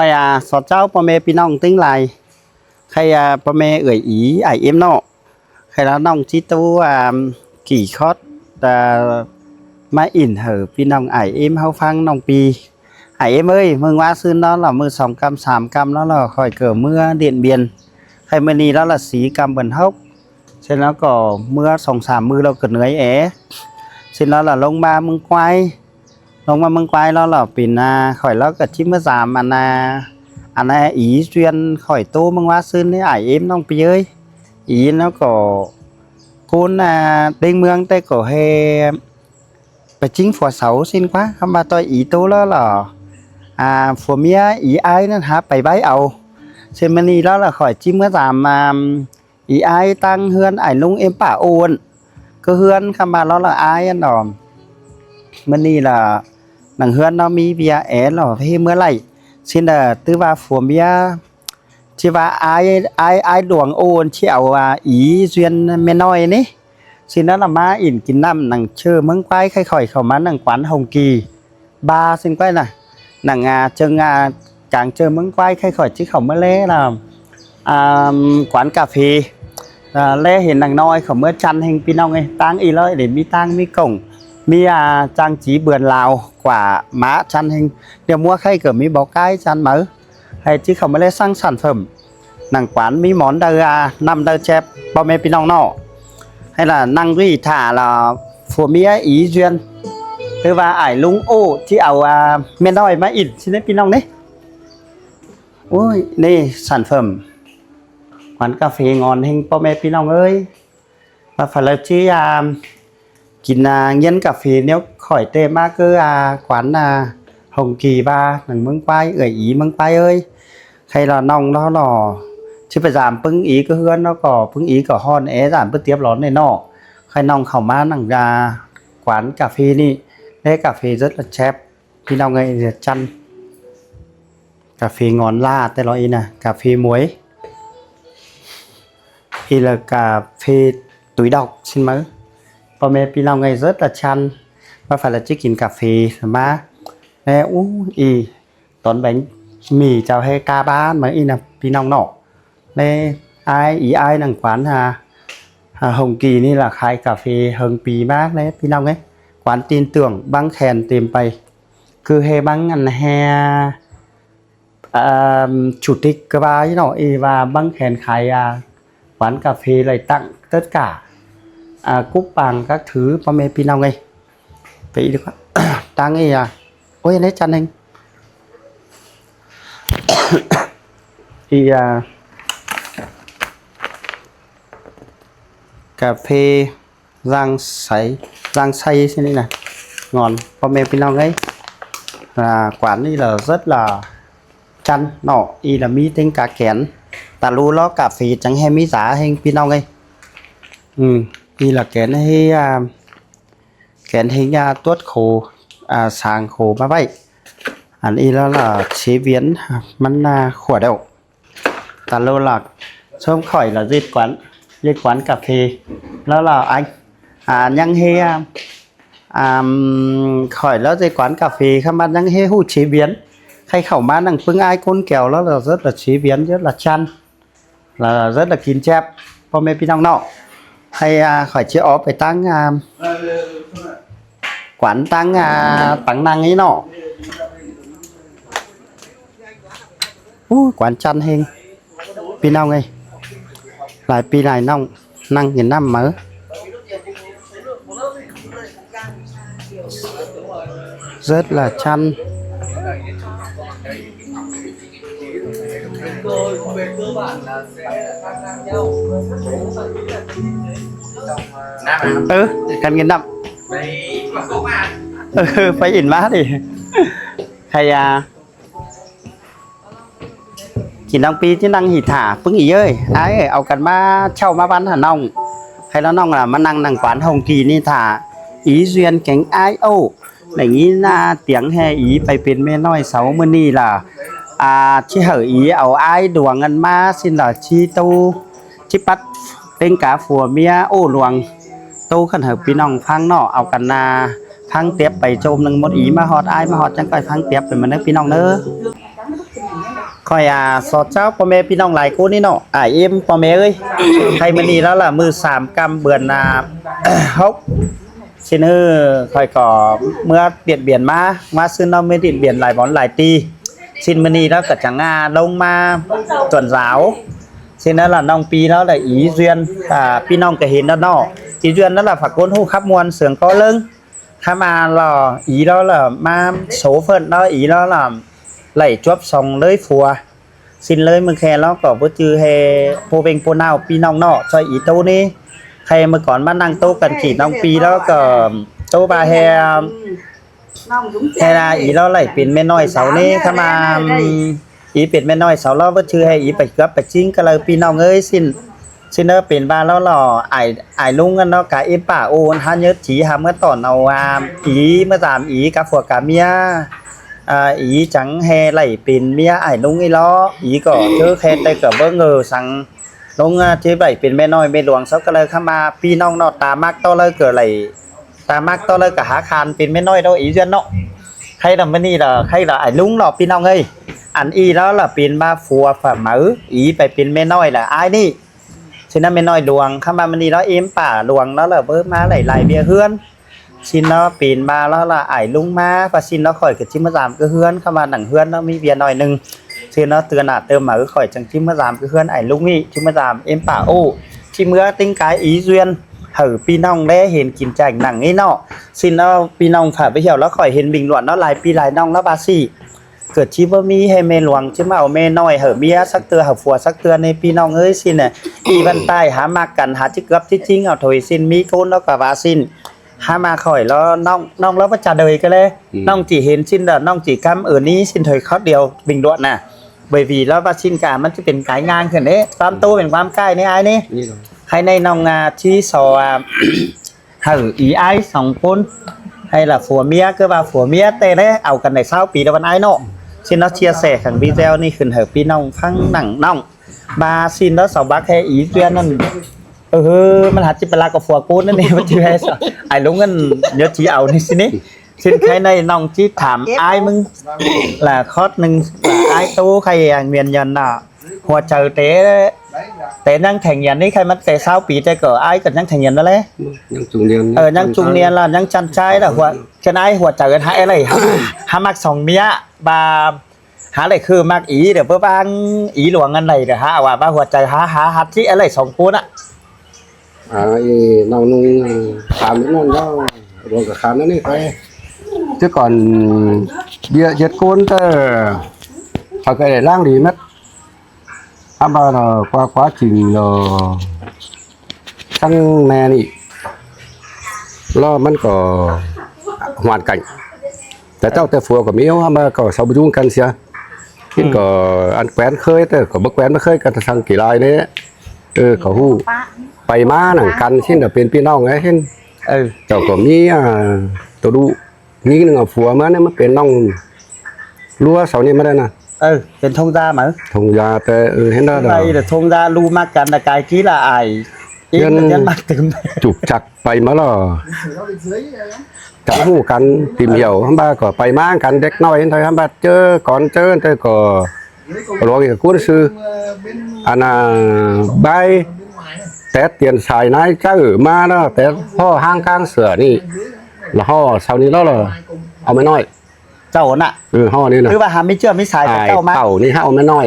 ค่อยสอดเจ้าพ่อแม่พี่น้องติ้งหลายใครพ่อแม่เอ่ยอีไอเอ็มเนาะใครแล้วน้องจิตูกี่คอดมาอินเหอพี่น้องไอเอ็มเฮาฟังน้องปีไอเอ็มเอ้ยมึงว่าซื้อđó làมือ2 กรัม 3 กรัมđó là khỏi cỡ mưa điện biển hay mưa ní đó là xí cam bẩn hốc trên nó có mưa 2-3 mưa đâu cần người é trên đó là lông ba mưng quay đó là pin khỏi nó cả chim mưa giảm anh ý duyên khỏi tô mưng hoa sơn đấy ải em nông pi ơi ý nó có côn bên mương tây cổ he phải chính phò 6 xin quá không ba tôi ý tô đó là phò mía ý ai nó hả bảy bái ầu trên bên này đó là khỏi chim mưa giảm ý ai tăng hơn ải lung em bả ôn cơ hơn không ba đó là ai anh đó bên này là nàng hơn nó mi vía é là hay mưa lạnh xin là tư va phù mía chỉ va ai đuồng ôn chịu ý duyên men nói nè xin đó là má ỉn kín năm nàng chơi măng quay khai khỏi khẩu má nàng quán Hồng Kỳ 3 xin quay này nàng chân càng chơi măng quay khai khỏi chứ không mới lẽ là quán cà phê lẽ hiện nàng nói không mới chăn hình pin ông ấy tăng ý lợi để mi tăng mi cổng mi trang trí vườn lào quả má chăn hình đều mua khay cửa mi bó cái chăn mở hay chứ không lấy sang sản phẩm nàng quán mi món đời nằm đời chép bao mê pinong nọ hay là năng ghi thả là phù mi ý duyên từ và ải lúng ô chứ ảo men đòi má ít xin lấy pinong đấy ôi đây sản phẩm quán cà phê ngon hình bao mê pinong ơi và phải là chứ kín nhân cà phê nếu khỏi tê má cứ quán Hồng Kỳ 3 nàng mưng quay ơi ý mưng quay ơi hay là nòng đó là chứ phải giảm pưng ý cứ hơn nó có pưng ý có hòn é giảm bớt tiếp lón này nọ hay nòng khẩu má nàng quán cà phê đi đây cà phê rất là chép khi nào ngay chăn cà phê ngon la tên nói nè cà phê muối thì là cà phê túi độc xin mờiพ่อแม่พี่น้องไงrất là chăn và phải là chỉกินcà phê mà nè ý tón bánh mì chào hay ca bán mà ý làพี่น้องnọ nè ai nàng quán Hồng Kỳนี่là khai cà phê hơnปีมากเลยพี่น้องấy quán tin tưởng băng khen tìmไปคือให้băng ăn hè chủ tịch cơ ba chứ nọ ý và băng khen khai quán cà phê lại tặng tất cả cúp bằng các thứพ่อแม่พี่น้องไงvậy được không tăng ấy ôi lấy chăn anh thì cà phê rang xay xin đây này ngonพ่อแม่พี่น้องấy quán này là rất là chăn nọ y là mi tên cá kén ta lu lo cà phê chẳng hay mi giá hayพี่น้องấyนี่là kén hình tuốt khổ sàng khổ mà vậy anh y là chế biến mắn khỏa đậu ta lô là sớm khỏi là dệt quán cà phê đó là anh nhăng hê khỏi đó dệt quán cà phê khăm ăn nhăng hê hú chế biến hay khẩu má năng phương ai côn kèo đó là rất là chế biến rất là chăn là rất là kín chépพ่อแม่พี่น้องnọ hay khỏi chia ó phải tăng quán tăng năng ấy nọ quán chăn hình pi nong ấy lại pi này nong năng nghìn năm mới rất là chăn cần nghìn năm phải nhìn má đi hay chỉ năng pi chứ năng hỉ thả pưng ý ơi ai ao cần ma trâu ma văn hà nong hay nó nong là ma năng nàng quán Hồng Kỳนี่thả ý duyên cánh ai ô để nghĩ là tiếng hè ý phải biến mê nói 6 mươi ni là chỉ hở ý ở ai đùa ngân ma xin là chi tu chi bắt tên cả phùa mía ô luồng tu khẩn hợpพี่น้องฟังเนาะเอากันฟังเตียบไปโจมหนึ่งหมดอีมาฮอดไอมาฮอดจังไปฟังเตียบไปมันเด้อพี่น้องเด้อ คอยสอดเจ้าพ่อแม่พี่น้องหลายคนนี่เนาะเอ็มพ่อแม่เอ้ยใครมื้อนี้แล้วล่ะมือ3กำเบือนฮกสิเนอคอยก็เมื่อเปลี่ยนเบียนมาซื้อน้องไม่ติดเบียนหลายบอนหลายตีสินมื้อนี้แล้วก็จังลงมาตวนสาวสินั้นล่ะน้องปีแล้วล่ะอีเรียนพี่น้องก็เห็นแล้วเนาะอีเรียนนั่นล่ะฝากคนฮู้ครับมวลเสียงก็เลิงถ้ามาล่ะอีแล้วล่ะมาโสเฟินแล้วอีแล้วล่ะไหลจวบส่งเลยผัวสินเลยมึงแค่แล้วก็บ่จือให้โพเป็นโพนาวพี่น้องเนาะช่วยอีโตนี่ใครเมื่อก่อนมานั่งโต๊ะกันกี่น้องปีแล้วก็โตบาแฮอีแล้วไหลเป็นแม่น้อยเสานี่ถ้ามาอีเป็นแม่น้อยเสาแล้วบ่ชื่อให้อีไปกับไปจิ้งก็เลยพี่น้องเอ้ยสินเนอเป็นบ้านแล้วหล่อไอ้ลุงกันเนาะกะเอป้าโอนหาเยอะถีหาเมื่อตอนเอาอีเมื่อ3อีกับผัวกับเมียอีจังแฮไหลเป็นเมียไอ้ลุงอีล้ออีก็เจอแค่แต่ก็บ่เงอสั่งลงที่ไหลเป็นแม่น้อยแม่หลวงซับก็เลยเข้ามาพี่น้องเนาะตามักต่อเลยเกิดไหลตามักต่อเลยก็หาคานเป็นแม่น้อยเนาะอีเดือนเนาะใครนำมื้อนี้ล่ะใครล่ะไอ้ลุงเนาะพี่น้องเอ้ยอันอีแล้วล่ะเป็นมาผัวฝ่าหมืออีไปเป็นแม่น้อยล่ะอ้ายนี่ฉะนั้นแม่น้อยหลวงเข้ามามื้อนี้แล้วเอ็มป่าหลวงแล้วล่ะเบิ่มาไหลเบียเฮือนชินเนาะปีนมาแล้วล่ะไอ้ลุงมาพอชินเนาะข่อยก็จิ้มมา3ก็เฮือนเข้ามาหนังเฮือนเนาะมีเบียร์หน่อยนึงชื่อเนาะเตือนเติมมาข่อยจังจิ้มมา3ก็เฮือนไอ้ลุงนี่จิ้มมา3เอ็มป่าโอ้ที่เมื่อติ้งกายอีเรียนพี่น้องได้เห็นกินแจกหนังนี่เนาะชินเนาะพี่น้องผ่าไปเที่ยวแล้วข่อยเห็นบิงหลวนเนาะหลายปีหลายน้องแล้วบาซี่เกิดชีบ่มีให้แม่หลวงจิมาเอาแม่น้อยเมียสักเตือผัวสักเตือในพี่น้องเอ้ยสิน่ะอีบันใต้หามากันหาจิเกือบที่จริงเอาถอยสินมีโกนแล้วก็ว่าสินหามาข่อยแล้วน้องแล้วบ่จะเดยก็เลยน้องจิเห็นสินน้องจิกำนี้สินถอยเขาเดียวบิงดวน่ะใบวีแล้วว่าสินกามันจะเป็นกายงานขึ้นเด้ความโตเป็นความใกล้ในอ้ายนี่ให้ในน้องที่สออีอ้าย2คนhay là phùa mía cứ vào phùa mía tê đấy ảo cần này sao pí đâu vẫn ai nọ xin nó chia sẻ thằng video này khẩn hợp pi nong phăng nặng nong ba xin nó sáu bác hay ý duyên nóมันหัดจิปลากับphùa cônนั่นนี่มันจะให้ไอ้ลุงกันnhớ chỉ ảo này xin ấy xin cái này nong chỉ thảm ai mưng là khót nưng là ai tu hay miền nhân nọหัวเจอเตะนั่งแข่งยันนี่ใครมันแต่เช้าปีแต่ก็ไอ้กันนั่งแข่งยันนั่นแหละยังจุงเนียนยังจุงเนียนล่ะยังจันใจล่ะหัวจะไอ้หัวเจอกันหาอะไรหามัก2เมียบาหาอะไรคือมักอีเดี๋ยวเพื่อบางอีหลวงอันไหนเดี๋ยวหาว่าบ้าหัวใจหาที่อะไร2คนอ่ะน้องนุ่งถามนิดนึงก็รวมกับคำนั้นนี่ไปchứ còn bia giật côn tơ phải cái để lang đi mất ba là qua quá trình sang mẹ nị loมันก็hoàn cảnhแต่เจ้าแต่ฟัวก็มีเอามาก็สอบยุ่งกันเสียคิดก็อันแขวนเคยแต่ก็บ่แขวนบ่เคยกันทางกี่ลายนี้ก็ฮู้ไปมาหนังกันเช่นเป็นพี่น้องไงเช่นเจ้าก็มีตัวดูนี่นึงเอาฟัวมาเนี่ยมันเป็นน้องรั้วเสานี่มาได้นะเป็นthông gia mà thông giaแต่เห็นได้đây là thông gia lu mắcกันแต่กายกี้là ai nhân mắc từng จุกจักไปมาแล้วจะหู้กันtìm hiểuบ้าก็ไปมากันเด็กน้อยเห็นไทยบ้าเจอก่อนเจอแต่ก็รออีกกู้ซื้ออันใบแต่เตียนสายนายเจ้ามาแล้วแต่พ่อห้างกลางเสือนี่แล้วห่อเสานี้แล้วเหรอเอาไม่น้อยเจ้าน่ะห่อนี่นะคือว่าหาไม่เชื่อไม่สายเจ้ามาเต่านี่เอาไม่น้อย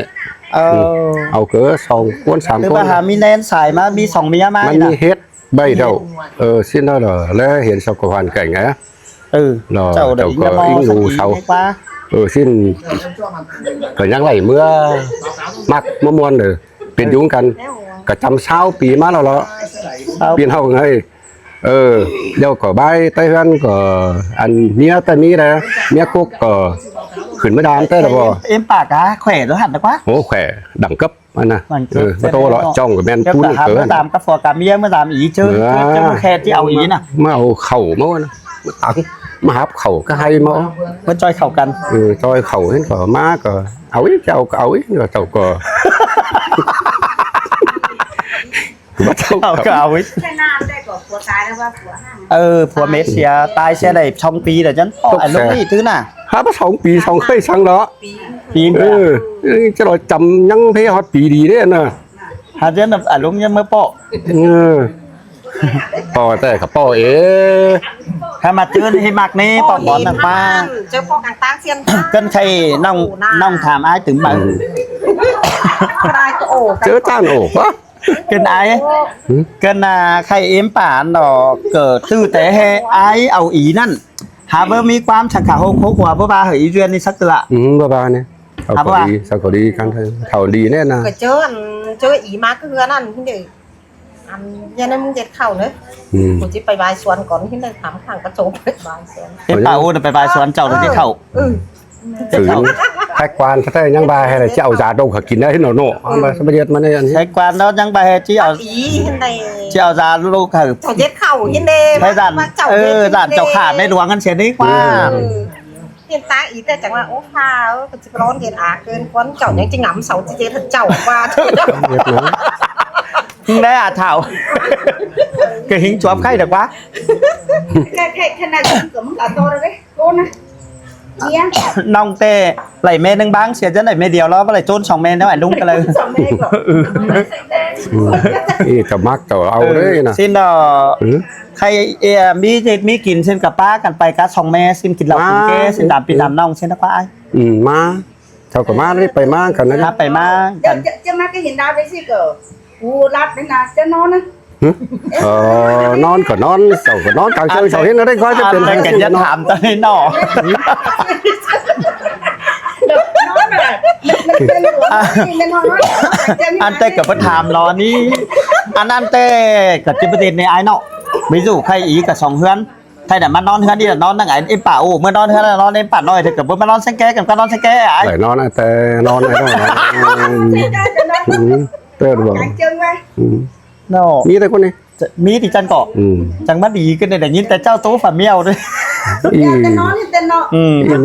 เอาเกลือ2 คน 3 คนคือว่าหามีแนนสายมามี2เมียมามันมีเฮ็ดใบเดียวสิ้นแล้วเหรอแล้วเห็นเสากับhoàn cảnhไงเจ้าเด็กอิงดูเสาสิ้นก็ยังไหลเมื่อมักมวนเลยเป็นยุ่งกันก็จำเช้าปีมาแล้วเหรอเปลี่ยนเฮาไงเดี๋ยวก็ใบไต้หวันก็อันเมียแต่นี้นะเมียกุ๊กก็ขึ้นไม่ได้แต่ละบ่เอ็มปากอะแขวนแล้วหันนะกว่าโอ้แขวนดังcấpอันน่ะมาโตแล้วจ้องกับแม่นปุ้นเกินตามกับฟอกับเมียเมื่อตามอีเจอแค่ที่เอาอีน่ะมาเอาเข่ามานะมาตังมาหับเข่าก็ให้มามันจอยเข่ากันจอยเข่าเห็นก็มาก็เอาอีเจ้าก็เอาอีเจ้าก็มาเจ้าก็เอาอีผัวตายแล้วว่าผัวผัวเมเสียตายเสียได้2 ปีแต่ฉันไอ้ลูกนี่ถือน่ะหามา2 ปี2เคยสั่งเนาะ ปีน จะเราจำยังเพฮอตปีดีเด้น่ะ หาเจนอารมณ์ยังเมื่อปอ ป่อแต่กับป่อถ้ามาเจอให้มักนี่ปอบอลต่างป้า เจอปอกต่างเซียน กันใครน้องถามอ้ายถึงบัง ได้ก็โอ้ เจอจ้านโอ้ปะ กันอ้ายกันใครเอ็มป่านดอกเกิดตื้อแต่ให้อ้ายเอาอีนั่นหาเบอร์มีความฉักขาโฮกหัวบ่บาเหยเรียนนี่สักละ บ้าเนี่ยเขาดีเขาดีกันเขาดีแน่นะ ก็เจออีมาก็คือนั่นที่เด็กอันยันนั้นมึงเจ็ดเข่าเนอะกูจะไปบายสวนก่อนที่เด็กถามขังกระโจมไปบายสวน เอ็มป่าโอ้ไปบายสวนเจ้าเลยที่เข้า ถือแท็กควานถ้ายังบายให้เจ้าจ่าดงเขากินได้ที่โนโน่มาสมัยเดียดมาเนี่ย ใช้กวนแล้วยังไปจี้เอา อีเห็นใด จี้เอาจาลูกคือ เจ้าเจ็ดเข่าเห็นเด ใช้ด่านด่านเจ้าขาดในดวงกันเสียดีกว่า เห็นตาอีแต่จังว่าโอ้ฟ้าก็จะร้อนเกินอาเกินควันเจ้ายังจะหงำเสาจีเจถึงเจ้าว่า ได้เถ่าcái hình chụp khay được quá cái này cũng là to rồi đấy cô nè chia nong tê lại mê nâng báng xìa chân lại mê điều đó lại trôn sòng mê nó phải lung cái lời นี่จะมักจะเอาเลยนะ xinใครมีกินเส้นกับป้ากันไปกัสองแม่xinกินเหล้ากินเก้xinดำปีดำน้องเส้นนักป้า มาเท่ากับมาได้ไปมากันนะ ไปมากัน cho má cái hiện đại đấy gì cỡ u lát đấy là cho nó nữa นอนก็นอนเสาก็นอนกลางเชิงเสาเห็นอะไรก็จะเป็น แต่กันจะถามตอนนี้หนอ nó là nó อันเต้กับพระถามรอนี่อันเต้กับจิปติในไอ้เนาะví dụ ใครอีกับสองเฮือนใครแต่มานอนเฮือนนี่นอนนั่งไงเอ็มป่าโอ้เมื่อนอนเฮือนนอนเอ็มป่าน้อยถ้าเกิดมานอนเส้นแก้กันก็นอนเส้นแก้ไอ้ แต่นอนแต่นอนไม่ได้เต้ดูบ่ chân qua เนาะ มีแต่คนนี้ มีที่จันเกาะจังมาดีกันแต่ยินแต่เจ้าโต๊ะฝาเมียวด้วย tên nó thì tên nó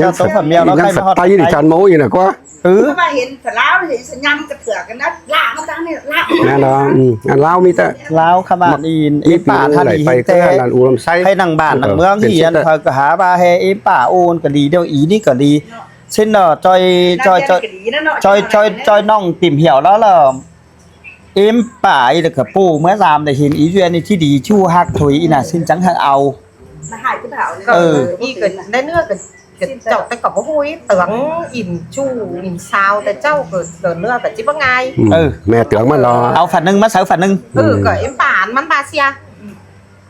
เจ้าโต๊ะฝาเมียวแล้วใครมาฮอด ไตดิจานโม้อีน่ะก็ nó mà hiện phải láo thì sẽ nhâm cái thửa cái đất lạ nó tăng này lạ แน่นอนอันลาวมีแต่ ลาวขมาดีนเอ็มป่าท่าดี ไป แต่ นั่นอูลำไส้ ให้นั่งบ้านนั่งเมืองที่ยันคอยก็หาบาเฮเอ็มป่าโอนก็ดีเดี๋ยวอีนี่ก็ดีเช่นเนาะจอยน้องติ่มเหี่ยวแล้วล่ะเอ็มป่าอีเด็กกับปู่เมื่อ3ได้เห็นอีเวียนที่ดีชูฮักถุยอีน่ะซึ่งจังหักเอา mà hai cái bảoอีเกิดได้เนื้อเกิดเจ้าแต่กับว่าหุ้ยเตืองอินชูอินซาวแต่เจ้าเกิดเนื้อแต่จิ๊บว่าไง แม่เตืองมันรอ เอาฝันหนึ่งมาเสาฝันหนึ่ง ก็เอ็มป่านมันบาเซีย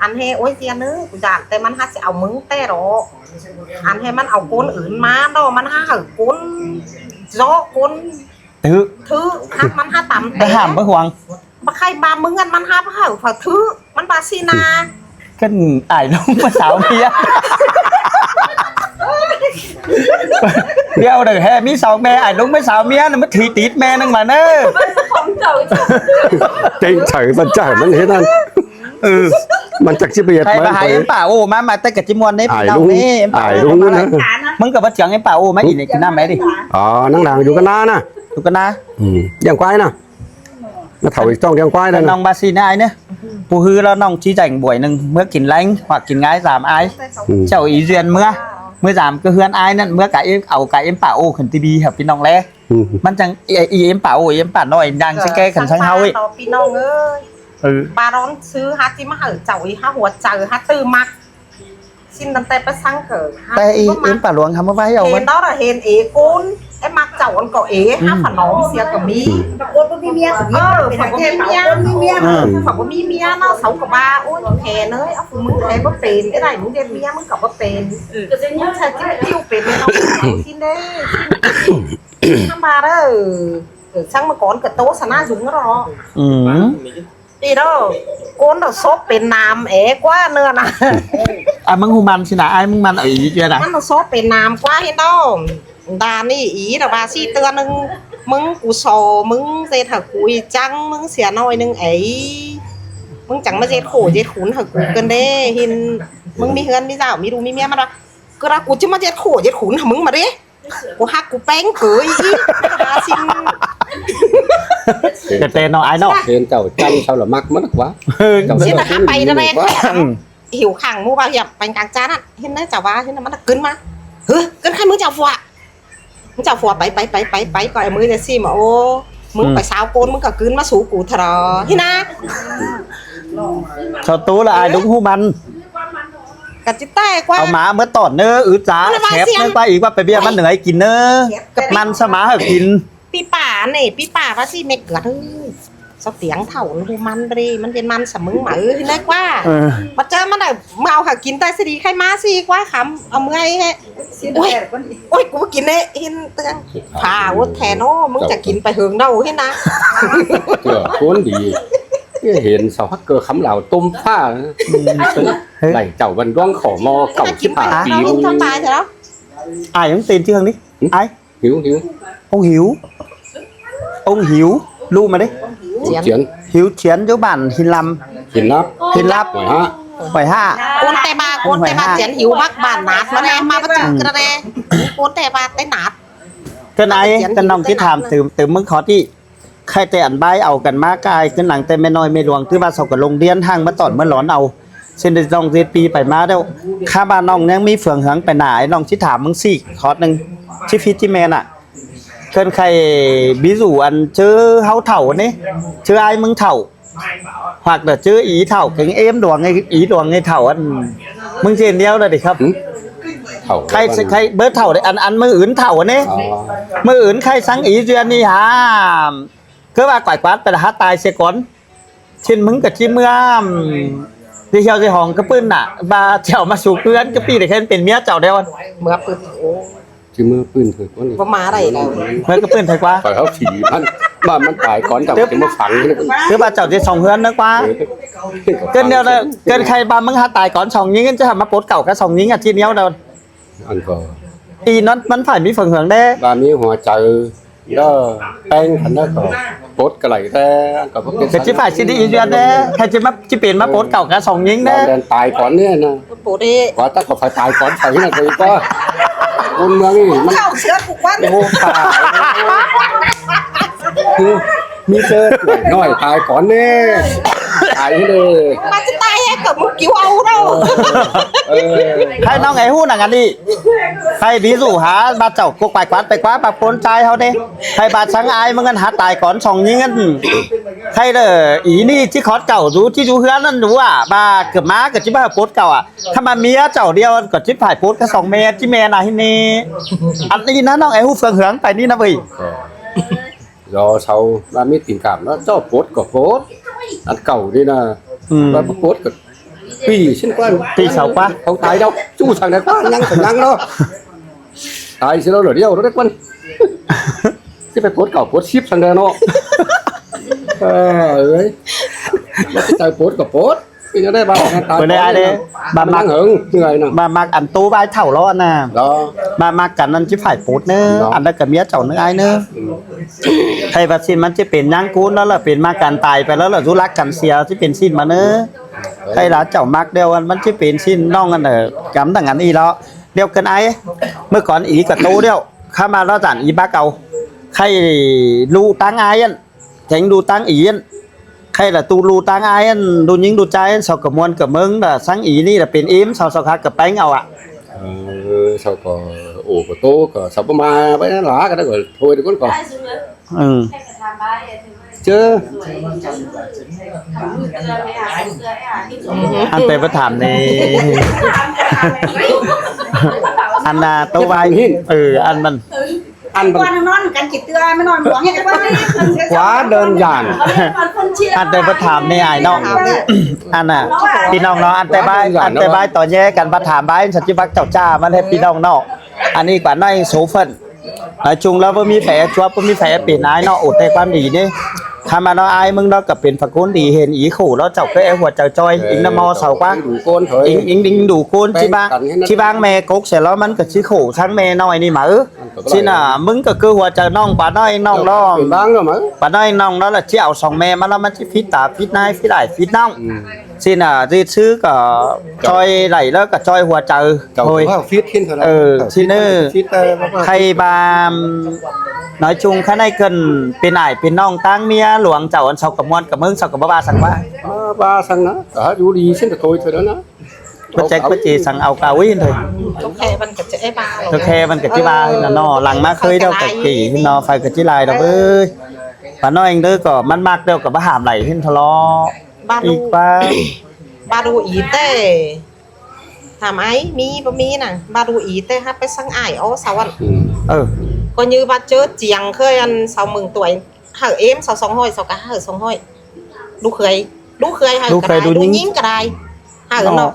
อันเฮโอ้ยเซียเนื้อกูจานแต่มันฮัจะเอามึงแต่หรออันเฮมันเอาก้นอื่นมาดอมันฮัเอาก้นจ้อก้น ถือ thứมันฮัต่ำ ไปห้ามไปห่วง มาใครบามึงกันมันฮัเห่าฝาthứมันบาซีนา กันอ้ายลงมาสาวเมียเดี๋ยวเด้อแฮ่มี2แม่อ้ายลงมาสาวเมียน่ะมันถีติดแม่นึงมาเด้อ เจ๋งเฉยมันจ่ายมันเห็นนั่นมันจักชิบเบียด ใคร มัน มาหา ไป เอ็มป่าโอ้มาแต่กับจิมวนนี่ อ้าย พี่น้อ ลุ ง ง นี่เอ็มป่า อ้ายลุงนะ มึงกับว่าเจียงเอ็มป่าโอ้มาอีนี่กินน้ำไหมดิ อ๋อนั่งนางอยู่กันนานนะ ถูกกันนะ ยังควายนะมาเถาอีกต้องยังควายเลย น้ นะ องบาซีนายเนี่ยผู้ฮือแล้วน้องชี้จังบ่วยหนึ่งเมื่อกินแรงhoặcกินง่าย3ai เจ้าอีเรียนเมื่อ3ก็เฮือนaiนั่นเมื่อกะเอ็มเอากะเอ็มป่าโอ้ขึ้นทีดีครับพี่น้องแลมันจังอีเอ็มป่าโอ้เอ็มป่าน้อยดังสังแกขันสังเฮาอี พี่น้องเอ้ยบาร้อนซื้อฮัตที่มาเห่าเจ้าอีฮัหัวเจอฮัตตื้อมักชินตั้งแต่ไปสั่งเกิด แต่อีเอ็มป่าหลวงทำมาไว้เอา เห็ มัน นđó là hèn ế côn em mặc chậu con cậu ế hát phản nóng xìa cả mí con có mi mía phải có mi mía phải có mi mía nó xấu cả ba ôi hè nơi ốc mứng thế bắp tiền cái này muốn đem mía mứng cậu bắp tiền muốn sao chứ tiêu tiền nó xin đấy xin ba đó sang mà con cái tố sản na dùng đó đi đâu con nó xốp bên nam ế quá nữa nè มึงหูมันสินะไอ้มึงมันอีเจ้านะ มันซบเป็นน้ำกว่าเห็นดอดานี่อีดาบาซี่เตือนนึงมึงกูโซมึงเจ็ดหักกูจังมึงเสียน้อยนึงไอ้มึงจังมาเจ็ดโขเจ็ดขุนหักกูกันเด้เห็นมึงมีเฮือนมีเจ้ามีดูมีเมียมาละก็รักกูจะมาเจ็ดโขเจ็ดขุนหักมึงมาดิกูหักกูแป้งเกยอีดาซิน แต่เต้นน้องไอ้เนาะ เห็นเจ้าจันเจ้าละมักมันกว่า เสียนะไปนะแม่หิวขังมูบาหยับไปกลางจานอ่ะเห็นไหมจ่าว่าเห็นไหมมันขึ้นมาเฮ้ยขึ้นใครมึงจ่าฝัว มึงจะฟัวไปก่อนมือจะซี่มาโอ้มึงไปสาวโกนมึงก็คืนมาสู่กูทรอที่นะ ชาวตู้ละอายดุ้งหูมัน กะจิใต้กว่า เอาหมาเมื่อตอดเนื้อจ๋าแคบเนื้อไปอีกว่าไปเบี้ยมันเหนื่อยกินเนื้อกับมันสมาให้กิน ปีป่าเนี่ยปีป่าว่าซี่ไม่เกิดสเสียงเถ่าดูมันไปดิมันเป็นมันสมึงหมาที่นั่นกว่ามาเจอมันได้เมาหากินแต่สิดีใครมาสิกว่าคำเอาเมื่อยฮะโอ้ยกูกินเนี่ยเห็นเตือนผ่าวัดแทนโอ้มึงจะกินไปเหิงเน่าที่นะ เจ้าคนดีเห็นสาวฮักเกอร์คำเหล่าต้มผ้าไหลเจ้าวันร้องขอมอเก่าชิบหายปี มึงทำตายเถอะ อายยังตีนที่ทางนี้ไอ้ หิว ông hiếu lu mà đấy เขียน hiếu chiến chỗ bản hin lâm หินนับ hin lắp หวยฮะ phải ha คนแต่บาเจียนหิวมักบานนาดมาแน่มาประจุกระเดคนแต่บาได้นาด cái này cái nòng cái thảm từ mức khó đi khai tệ ảnh bay ẩu cần má cài cái nặng tê mê nói mê luồng thứ ba sau cả lồng điên hang mất tỏn mất lón ẩu xin được dòng dệt pi phải má đâu kha ba nòngยังมีเฟืองhướng phải nải nòng chỉ thảmมึงสี่ขอดหนึ่งชิฟิจิแมนอ่ะเกินใครví dụอันชื่อเฮาเถ่านี่ชื่อไอ้มึงเถ่าhoặc làชื่ออีเถ่าถึงเอ็มดวงไงอีดวงไงเถ่าอันมึงเจนเดียวเลยดิครับ เถ่า ใครเบิร์ดเถ่าได้อันมืออื่นเถ่านี่มืออื่นใครสังอีเดือนนี่ฮะcứ ba quải quátไปละฮะตายเสียก่อนชินมึงกับชิเมื่อที่เชียวที่ห้องก็ปื้นน่ะบาเจ้ามาสู่เพื่อนก็ปีเด็กเป็นเมียเจ้าเดียว เมื่อปืนโอ้ ที่มือปืนคือคนนี้ ว่ามาอะไรแล้ว เมื่อก็ปื้นไทยกว่า ปล่อยเขาขี่มันตายก่อนจับจะมาฝังนี่ คือbaเจ้าที่ส่งเพื่อนนึกว่าเกินเดียวเลยเกินใครบามึงหาตายก่อนส่งยิงจะทำมาปลดเก่าก็ส่งยิงอ่ะทีเดียวเดียว อันก็ อีนั้นมันผ่านมีฝั่งเหืองได้ บามีหัวใจแล้วแป้งขันแล้วก็ปดกระไหลแต่ก็พวก คือจิฝ่ายซิดีอีเดือนได้ใครจะมาจิเปลี่ยนมาปลดเก่าก็ส่งยิงได้ เดินตายก่อนเนี่ยนะ ปูดี ว่าถ้าก็ไฟตายก่อนไฟนี่ก็ก็คนเมืองนี่มัน เข้าเชื้อกูว่า โอ้ตายคือมีเจอน้อยตายก่อนเนี่ยตายเลย มาจะตายให้กับมึงกิ้วเอาเรา ใครน้องไอ้หู้หนังอันนี้ใครví dụ hả ba chậu cuộc bài quánไปกว่าปะปนใจเขาเด้ใครบาสังอายมึงกันหาตายก่อนส่งยิงกันใครเด้ออีนี่ที่คอดเก่ารู้ที่อยู่เฮือนนั่นรู้อ่ะบาเกือบม้าเกือบจิบ้าโพสเก่าอ่ะถ้ามาเมียเจ้าเดียวก็จิผ่ายโพสก็2 เมตรจิเมน่ะที่นี่อันนี้นะน้องไอ้หู้เฟืองเหืองไปนี่นะเว้ย do sau ba biết tình cảm nó cho phốt có phốt ăn cầu đi là ba phốt có vì xin qua Vì sao quá? không tài đâu chú thằng này quá nhăng thằng nhăng đó tài sẽ đâu rồi đâu đó đấy quân chứ phải phốt cầu phốt ship thằng này nó ấy nó cái tài phốt có phốt thì nó đây ba bữa nay ai đây ba mặc hưởng người nào ba mặc ảnh tú vai thảo lo nè đó ba mặc cảnh anh chỉ phải phút nữa anh đã cầm mía chậu nữa ai nữa thầy và xinมันจะเป็นยังกูนั่นแหละเป็นมาการตายไปแล้วล่ะรู้รักกันเสียที่เป็นสิ้นมาเนอะใครละเจ้ามักเดียวมันจะเป็นสิ้นน้องกันเนอะกำต่างกันอีแล้วเดียวกันไอ้เมื่อก่อนอีกับตูเดียวข้ามาแล้วจันอีบ้าเก่าใครรู้ตั้งไอ้ยันแข่งดูตั้งอียันใครละตูรู้ตั้งไอ้ยันดูยิงดูใจสาวกับมวลกับมึงแต่สังอีนี่ละเป็นอิ่มสาวคักกับแป้งเอาอ่ะ sau có ổ của tô có sáu ba với lá cái đó rồi thôi thì con còn chưa อันเป็นประถามในอันน่ะตัววายอันมัน ăn qua nó non cảnh chỉ tươi mới nói muốn nghe cái quá đơn giản อันเป็นประถามในไอ้น้องอันน่ะพี่น้องเนาะอันแต่บ้านต่อแย่กันประถามบ้านสัจจิบักเจ้าจ้ามันให้พี่น้องเนาะอันนี้กว่าน้อยโซเฟนจุงแล้วว่ามีแผลชัวว่ามีแผลเปลี่ยนไอ้เนาะอดแต่ความดีนี่ทำมาเนาะไอ้มึงเนาะกับเป็นฝักโคนดีเห็นอีขู่แล้วเจ้าก็หัวเจ้าจอยอิงนโมเสากว่า đủ côn thôi อิงดูโคนที่บ้างแม่กกเสร็จแล้วมันก็ชี้ขู่ทั้งแม่น้อยนี่หมาชิน่ะมึงก็คือหัวเจ้าน้องป่าน้อยน้องล้อ tiền bang rồi mà ป่าน้อยน้องđó là chỉ ảo sòng mẹ mà nóมันฟิตตาฟิตนายฟิตไหลฟิตน้องสิน่ะที่ซื้อก็จอยไหลแล้วก็จอยหัวเจ้า cậu โอ้ย có fit thiên thôi xin ơi fit ใครบามน้อยจุงข้างในเกินเป็นไหนเป็นน้องตั้งเมียหลวงเจ้าอันเสากับมวนกับมึงเสากับบ้าสังว่า ba sang nó cả chú đi xin được thôi đó nó bất trách bất chỉ sang ao cao ý thôi ก็แค่มันก็จะไอ้บ้า cho khe bên cái ba nó lằng má khơi đâu cái kỳ nó phải cái chỉ lại đâu ơi và nói anh đứa có mắt mắc đâu có bá hàm này hin thò lo บ้าน อี ดู กว่า บ้านดูอีเต้ถามไอ้มีบ่มีน่ะบ้านดูอีเต้ฮะไปสั่งอ้ายอ๋อสาว ừ ก็như ba chớ chiang khơi ăn sau mừng tuổi hở em sau song hoi sau cả hở song hoi đu khơi hở Đu cả khơi, đài đu đu nhính. nhính cả đài hở nó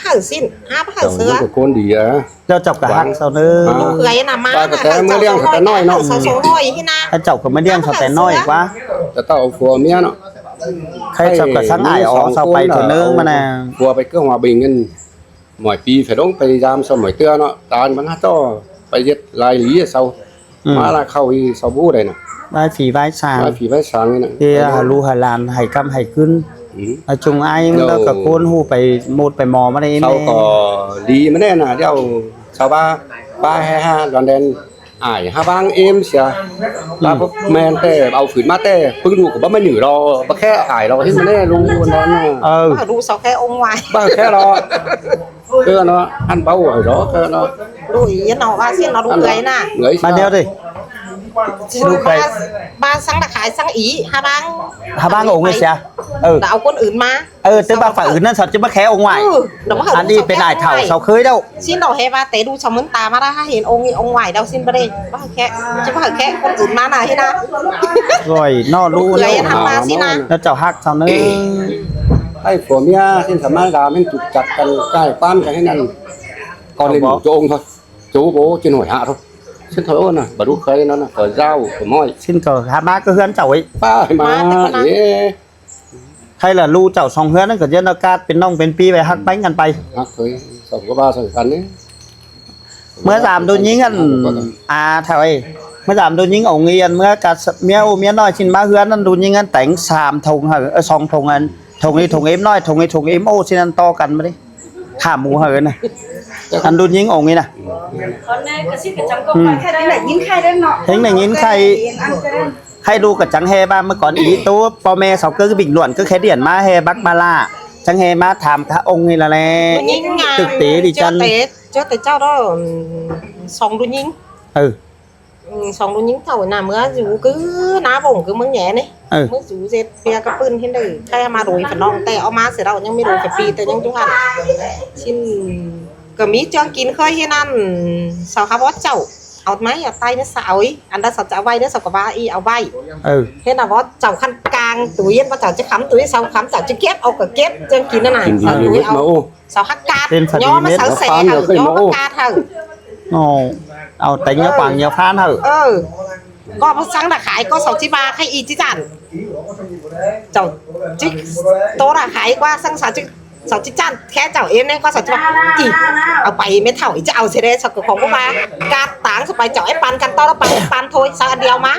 hở xin hở chồng sữa của con đi á cho chọc cả hăng sau nữa À. đu khơi là má Ba cái té mới đen, cái té nói nó. sau song hoi thế na anh chọc có mấy điên sao té nói quáจะต้องเอาฟัวเมียเนาะ khai chọc cả sáng ải ó sao bay thổi nương mà nè ฟัวไปก็hòa bìnhกันหมอยปีphải đóngไปยามsauหมอยเตื้อเนาะตานมันหาต่อไปเฮ็ดลายหลีsau ừ. มาละเข้าอีsauบู้ได้น่ะ vai phì vai มา sàng ผีไว้สางนี่น่ะ thì hà lu hà làn hải cam hải cưng อืม nói chung ai đó cả côn hu phải một phải mò mà đây เซาก็ดีมาแน่น่ะเดี๋ยวชาวบ้านป้า55ดอนแดนอ้ายหาบางเอ็มเสียป้าพวกแม่นแต่เอาฝืนมาแต่เพิ่งดูก็บ่มาหยือรอบ่แค่อ้ายเราเฮ็ดมาแน่รู้วันนั้นน่ะ ừ hở đu sau cái ông ngoài บ้าแค่รอเพื่อเนาะอันเบาหน่อยรอเพื่อเนาะ đu ý nó ba xin nó đu khơi nè เหนื่อย mà đeo đi đu khơi ba sang đặc khải sang ý hà bang hà bang ổn hay sao ừ đãเอาคนอื่นมา ừ tức ba phảiนั่นสัตว์จะมาแค่องค์ngoài nó hở อันนี้เป็นนายเถ่าเสาเคยđâu xin đầu hè ba tế đu trong mướn tà mà ra ห็นông ngoài đâu xin ba đây baแค่chứ baแค่คนอื่นมาไหนนะ rồi nó lu Cười nó thằng ba xin à nó chào hắc sao nữa ให้ผัวเมียที่สามารถดามให้จุดจัดกันใกล้ป้านกันให้นั่นก่อนเล่นหมูโจงthôi chú bố trên hỏi hạ thôi xin thôi ôn à bà đu khơi nó là cờ dao cờ môi xin cờ hà má cứ hướng chào ấy ba mà dễ hay là lu chào xong hướng nó cờ dân nó cátเป็นน้องเป็นปีไปฮักแป้งกันไป hắc thôi xong có ba rồi cắn đấy เมื่อสามโดนยิงกันแถวไอ้เมื่อสามโดนยิงองเงียนเมื่อกัดเมียโอเมียน้อยชินมาเฮือนนั่นโดนยิงกันแต่งสามธงเหรอสองธงอันธงนี้ธงเอ็มน้อยธงนี้ธงเอ็มโอชินันต่อกันมาดิขาหมูเหรอนะอันโดนยิงองนี่นะ Hôm nay cái ship cái trắng công khai đây là những khai đấy nọ. เห็นอย่างนี้ใคร ăn cái đây. ให้ดูกับจังแฮบ้างเมื่อก่อนอีตัวพ่อแม่เขาก็บิ่งหลวนก็แค่เดียนมาแฮบักมาล่าจังแฮมาถามพระองค์นี่ละแหละ nhìn nhà ตึกตีดิจัน cho tế cháu đó xong đu nhìn เออ xong đu nhìn thầu nào mưa dù cứ ná bổng cứ mướn nhẹ này เออ mướn dù dệt bia cái pưn thế này khai mà đuổi phải non tè má sẽ đâu nhưng mới đuổi phải pi tè nhưng chúng ăn xin cầm mí cho kín khơi hiên ăn sao há bót chậuเอาไหมเอาไตเนี่ยสาวอีอันนั้นสาวจะเอาไว้เนี่ยสาวกับว่าอีเอาไว้ เออ เห็นนะว่าเจ้าขั้นกลางตุ้ยว่าเจ้าจะค้ำตุ้ยสาวค้ำเจ้าจะเก็บเอากับเก็บจังกินนั่นน่ะ กินดี สาว ดี ตุ้ เม็ ย ด เอา มาโอ้ สาวฮักกาด เป็นฝัน ย่อมา เม็ด สาวแสเหอะย่อมากาดเหอะ โอ้เอาแต่งเงี้ยปังเงี้ยพานเหอะ ก็พอสั่งตะขายก็สาวจิบาใครอีจิจันเจ้าจิโตตะขายว่าสั่งสาวจิจันแค่เจ้าเอ็มเนี่ยก็สาวจิบาอีเอาไปไม่เท่าอีจะเอาเสด็จสาวของก็มากาดต่างสไปเจ้าไอ้ปันกันต่อแล้วปันโทยสาวอันเดียวมา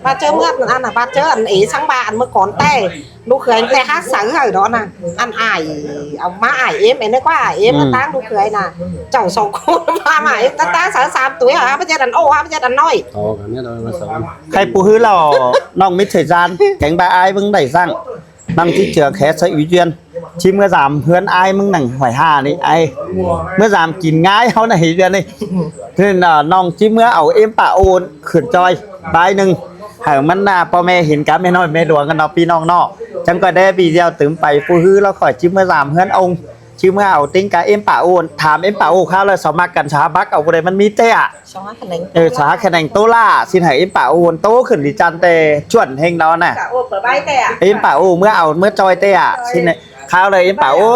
ba chơi mướt ăn là ba chơi ăn ý sáng ba ăn mới còn tê lúc cười anh tê hát sáng rồi đó nè ăn ải ông má ải em nó quá ải em nó táng lúc cười nè chồng sầu cô ba mà em táng sáng 3 tuổi hả bây giờ đàn ô hả bây giờ đàn nói ต่อกันเนี่ยเรามาสอน ใครปูฮื้อหล่อน้องมิตรthời gian cảnh ba aiมึงđẩy răng năngที่เจอแค่ใช้ủy duyên chiเมื่อสามเพื่อนaiมึงหนังหอยห่านี่ไอเมื่อสามกินง่ายเขาไหนเดือนนี่nên làน้องchiเมื่อเอาเอ็มป่าโอนขืนจอยใบหนึ่งหากมันน่าพ่อแม่เห็นกันแม่น้อยแม่ดวงกันเนาะพี่น้องเนาะจังก็ได้ปีเดียวถึงไปปูฮื้อแล้วขอchiเมื่อสามเพื่อนองค์chiเมื่อเอาติ้งกาเอ็มป่าโอนถามเอ็มป่าโอนข้าวเลยสมัครกันช้าบักเอาอะไรมันมีเตะ cho hát cái này สาแข่งโตล่าสินให้เอ็มป่าโอนโตขึ้นดิจันเตชวนเฮงเราน่ะ Cả ô ở bay tè à? เอ็มป่าโอเมื่อเอาเมื่อจอยเตะสินข้าวเลยเอ็มป่าโอ้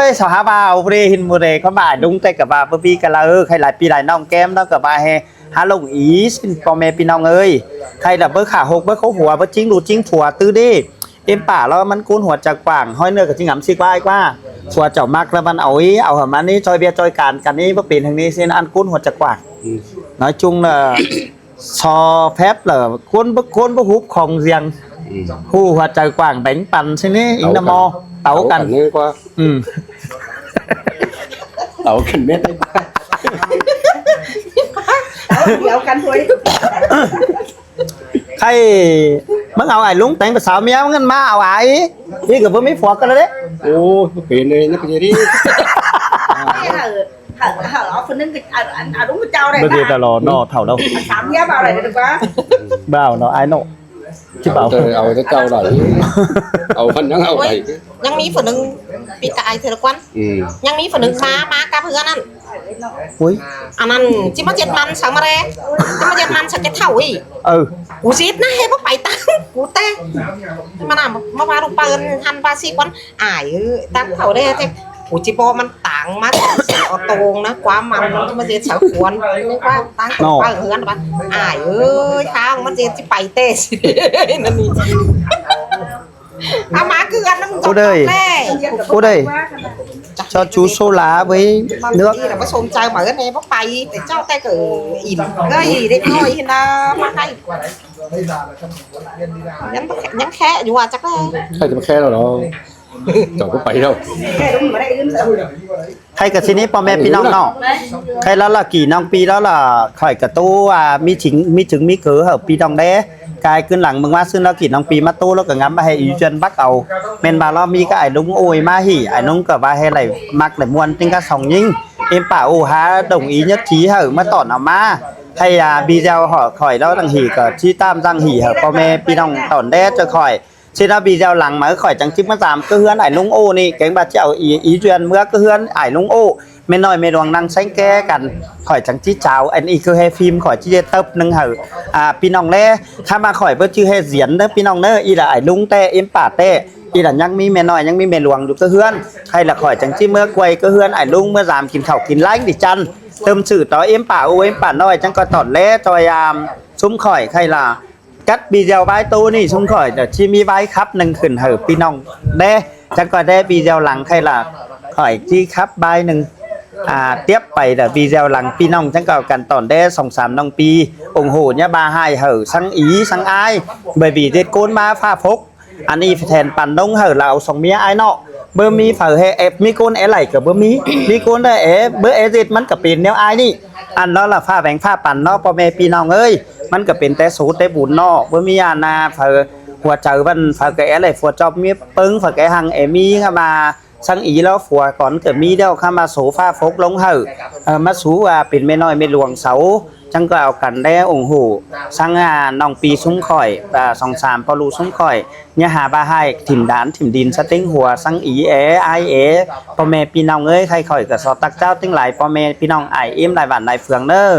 ยสหบ่าวเรหินโมเรเขาบ่าดุงเตกับบ่าปีกันละใครหลายปีหลายน้องแก้มแล้วกับบ่าเฮฮาลงอีสินพ่อแม่พี่น้องเอ้ยใครดับเบิลขาหกเบิลเขาหัวเบิลจิ้งดูจิ้งผัวตื้อดิเอ็มป่าแล้วมันกุ้นหัวจากกว่างห้อยเนื้อกับจิ้งหำซิกว่าไอ้กว่าผัวเจ้ามักแล้วมันเอาอีเอาหัวมันนี่จอยเบียจอยการกันนี่เพื่อเปลี่ยนทางนี้สินอันกุ้นหัวจากกว่าง nói chung là so phép là cuốn bức hút không riêng hu hoạt trời quảng bánhปั่นxin ấy in nam mô tấu cần นี่กว่า ừ เต่ากันเม็ดได้กว่า Kéo cắn thôi. khay mất ảo ai lúng tánh và sao mía ngân ma ảo ai ý cái vừa mới phọt cái đó đấy โอ้เป็นเลยนักเรียนนี่ hở phần nâng đúng cái trâu này บ่ได้ตลอดเนาะเท่าเนาะ sắm giá vào này được quá บ่าวเนาะไอ้เนาะสิบ่าว เอาแต่เจ้าได้เอาพันยังเอาได้ ยังมีphầnนึงปีกายเทเลควันยังมีphầnนึงมากับเพื่อนนั่น อุ้ย อันนั้นจิมาเจ็ดมันสังมาเลยจิมาเจ็ดมันสักจะเท่าอีกกูซีดนะเฮ้ยบ่ไปตั้งกูเต้มาหน้ามาพาลูกปืนหันปาซีควันอ้ายตั้งเท่าได้เจ๊กูจิบอมันต่างมาเสียเอาตรงนะความมันมันจะเฉาควนนี่ว่าตั้งไปเฮือนปะอ้ายข้างมันจะไปเต้สินั่นนี่อามาคืออันนั้นจบแน่ cô đây cho chú số lá với nước là có xôn chơi mở cái này bắt bay để cho tay cử ỉn cái gì đấy thôi thì là mà hay nhắn khẽ dù chắc đấy ใครจะมาแค่เราเนาะเจ้าก็ไปแล้ว ใครกับทีนี้พ่อแม่พี่น้องเนาะใครแล้วล่ะกี่น้องปีแล้วล่ะข่อยกับตู้มีถึงมีเกือเหรอปีน้องเด้กายขึ้นหลังมึงว่าซึ่งแล้วกี่น้องปีมาตู้แล้วก็งั้นมาให้อีจนบักเอาเมนบาล้อมีก็ไอ้ลุงโอยมาหิไอ้น้องก็ว่าให้ไหลมักไหลมวนติ้งก็สองยิ่งเอ็มป่าโอฮาđồng ý nhất tríเหรอมาตอนเอามาhay video họ khỏi đó đằng hỉ cả chi tam răng hỉ hởพ่อแม่พี่น้องตอนแด้จะข่อยxin nó video lằng mà khỏi chẳng chip mất giảm cứ hướng ải lung ô nè cái bà chào ý truyền mưa cứ hướng ải lung ô mình nói mình đoàn năng sáng ke cằn khỏi chẳng chi chào anh ý cứ hay phim khỏi chi tập nâng hở pinong lẽถ้ามาkhỏi bớt chưa hay diễn đó pinong nữa ý là ải lung te em pả te ý là nhắc mi mình nói nhắc mi mình luồng được cứ hướng hay là khỏi chẳng chi mưa quay cứ hướng ải lung mưa giảm kín khẩu kín lánh thì chăn tâm sự đó em pả ô em pả nói chẳng có tỏn lẽ rồi súng khỏi hay là cắt video bài tuนี่ซุ่มข่อยแต่ที่มีใบครับหนึ่งขึ้นเหอะพี่น้องเด้จังก็ได้วิดีโอหลังใครล่ะข่อยที่ครับใบหนึ่งtiếpไปแต่วิดีโอหลังพี่น้องจังก็กันตอนได้2-3น้องปีủng hộ nhá ba haiเหอะsang ý sang ai bởi vì tết côn ma pha phúc anh yแทนปั่นđôngเหอะเราสองเมียไอ้เนาะเบอร์มีฝาเฮเอฟมีก้นไหลกับเบอร์มีก้นได้เบอร์เจ็ดมันก็เป็นแนวไอ้นี่อันนั้นล่ะผ้าแบงผ้าปั่นเนาะพ่อแม่พี่น้องเอ้ยมันก็เป็นแต่สูตรแต่บุญเนาะเบอร์มีนาฝาหัวเจอมันฝาแกไหลฝัวจอบมีปึ้งฝาแกหังมีเข้ามาสังอีแล้วฝัวก่อนเกิดมีเดียวเข้ามาสูฟ้าฟกลงเหอะมาสูเป็นไม่น้อยไม่หลวงเสาจังก็เอากันได้องค์หูสังน้องปีซุ้มข่อย2-3พอรูซุ้มข่อยเนี่ยหาบาให้ถิ่มดานถิ่มดินสติ้งหัวสังอีไอพ่อแม่พี่น้องเอ้ยใครข่อยก็สอตักเจ้าติ้งหลายพ่อแม่พี่น้องไอเอ็มหลายบ้านหลายเฟืองเด้อ